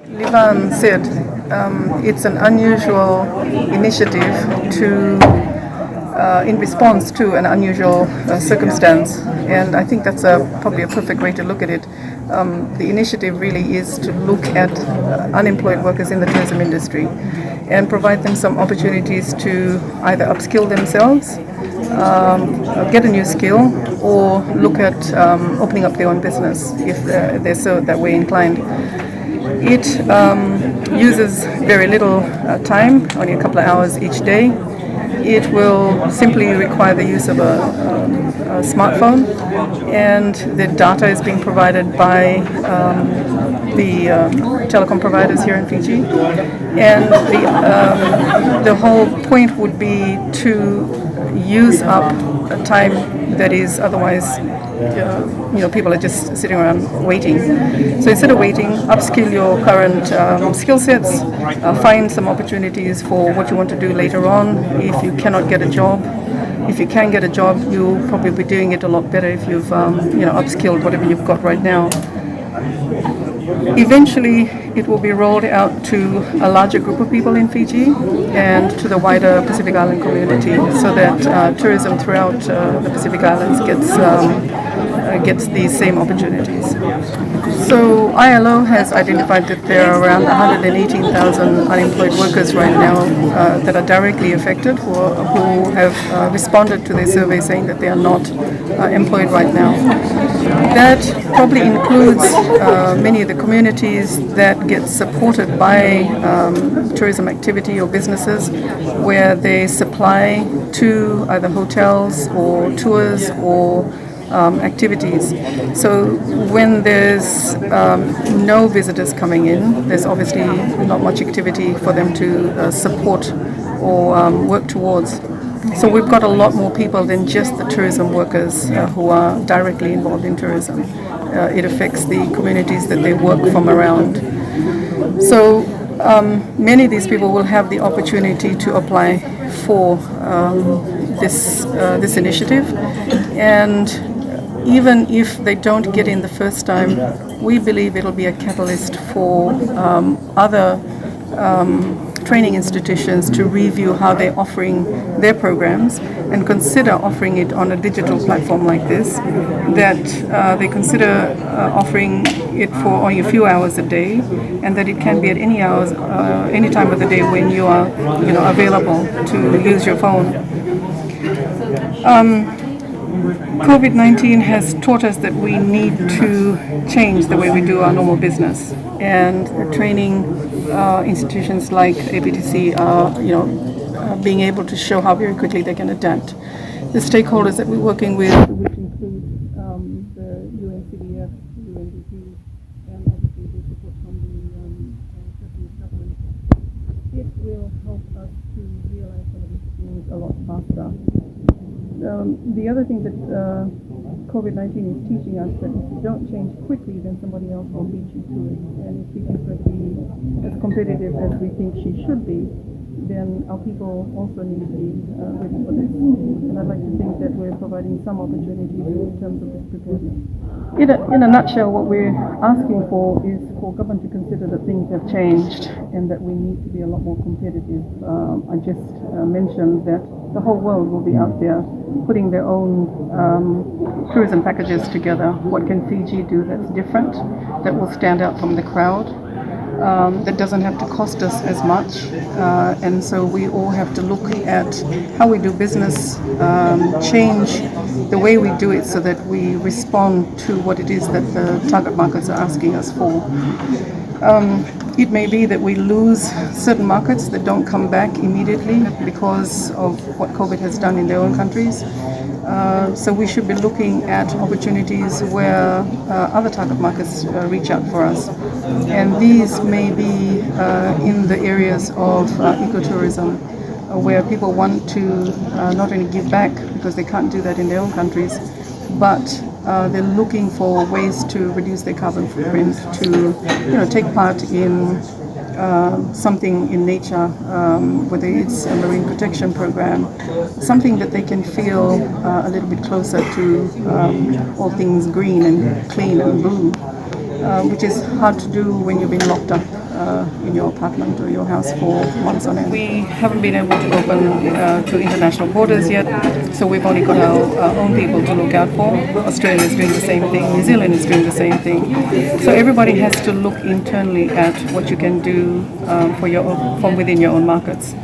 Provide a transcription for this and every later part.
Livan said it's an unusual initiative to in response to an unusual circumstance, and I think that's probably a perfect way to look at it. The initiative really is to look at unemployed workers in the tourism industry and provide them some opportunities to either upskill themselves, get a new skill, or look at opening up their own business if they're so that way inclined. It uses very little time, only a couple of hours each day. It will simply require the use of a smartphone, and the data is being provided by the telecom providers here in Fiji. And the whole point would be to use up time that is otherwise people are just sitting around waiting. So instead of waiting, upskill your current skill sets, find some opportunities for what you want to do later on. If you cannot get a job, if you can get a job, you'll probably be doing it a lot better if you've upskilled whatever you've got right now. Eventually, it will be rolled out to a larger group of people in Fiji and to the wider Pacific Island community, so that tourism throughout the Pacific Islands gets these same opportunities. So ILO has identified that there are around 118,000 unemployed workers right now that are directly affected, who have responded to their survey saying that they are not employed right now. That probably includes many of the communities that get supported by tourism activity or businesses where they supply to either hotels or tours or activities. So when there's no visitors coming in, there's obviously not much activity for them to support or work towards. So we've got a lot more people than just the tourism workers who are directly involved in tourism. It affects the communities that they work from around. So many of these people will have the opportunity to apply for this initiative, and even if they don't get in the first time, we believe it'll be a catalyst for other training institutions to review how they're offering their programs and consider offering it on a digital platform like this, that they consider offering it for only a few hours a day, and that it can be at any hours, any time of the day when you are available to use your phone. COVID-19 has taught us that we need to change the way we do our normal business, and training institutions like APTC are, being able to show how very quickly they can adapt. The stakeholders that we're working with, which include the UNCDF, UNDP, and obviously the support from the Japanese government, it will help us to realize some of these things a lot faster. The other thing that COVID-19 is teaching us, that if you don't change quickly, then somebody else will beat you to it. And if Fiji's going to be as competitive as we think she should be, then our people also need to be ready for this. And I'd like to think that we're providing some opportunities in terms of this preparedness. In a nutshell, what we're asking for is for government to consider that things have changed and that we need to be a lot more competitive. I just mentioned that the whole world will be out there putting their own tourism packages together. What can Fiji do that's different, that will stand out from the crowd, that doesn't have to cost us as much? And so we all have to look at how we do business, change the way we do it so that we respond to what it is that the target markets are asking us for. It may be that we lose certain markets that don't come back immediately because of what COVID has done in their own countries. So we should be looking at opportunities where other target markets reach out for us. And these may be in the areas of ecotourism, where people want to not only give back because they can't do that in their own countries, but they're looking for ways to reduce their carbon footprint, to take part in something in nature, whether it's a marine protection program, something that they can feel a little bit closer to all things green and clean and blue, which is hard to do when you've been locked up in your apartment or your house for months on end. We haven't been able to open to international borders yet, so we've only got our own people to look out for. Australia is doing the same thing, New Zealand is doing the same thing. So everybody has to look internally at what you can do from within your own markets.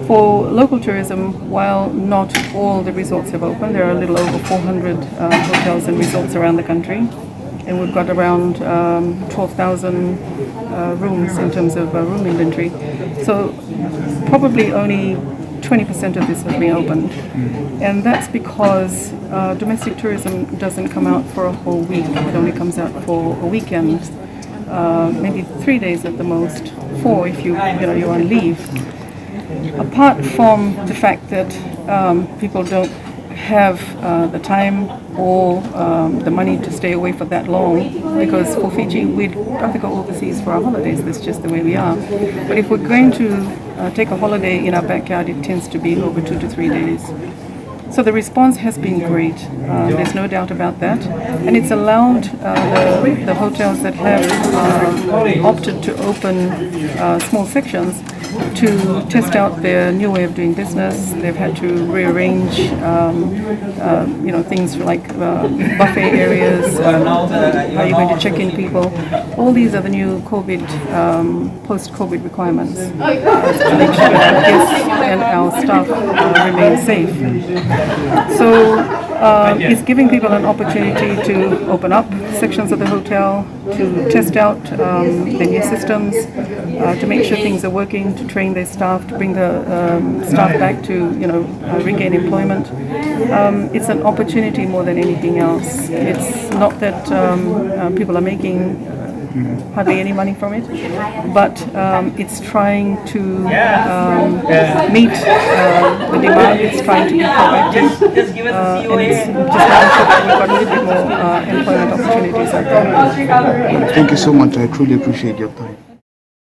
For local tourism, while not all the resorts have opened, there are a little over 400 hotels and resorts around the country, and we've got around 12,000 rooms in terms of room inventory. So probably only 20% of this has been opened, and that's because domestic tourism doesn't come out for a whole week. It only comes out for a weekend, maybe 3 days at the most, 4 if you're on leave. Apart from the fact that people don't have the time or the money to stay away for that long, because for Fiji we don't have to go overseas for our holidays, that's just the way we are. But if we're going to take a holiday in our backyard, it tends to be over 2 to 3 days. So the response has been great, there's no doubt about that, and it's allowed the hotels that have opted to open small sections to test out their new way of doing business. They've had to rearrange, things like buffet areas, how you're going to check in people. All these are the new post-COVID requirements to make sure that our guests and our staff remain safe. So it's giving people an opportunity to open up sections of the hotel, to test out the new systems, to make sure things are working, to train their staff, to bring the staff back to regain employment. It's an opportunity more than anything else. It's not that people are making hardly any money from it, but it's trying to meet the demand. It's trying to be proactive, and it's just making sure that we've got a little bit more employment opportunities out there. Thank you so much. I truly appreciate your time.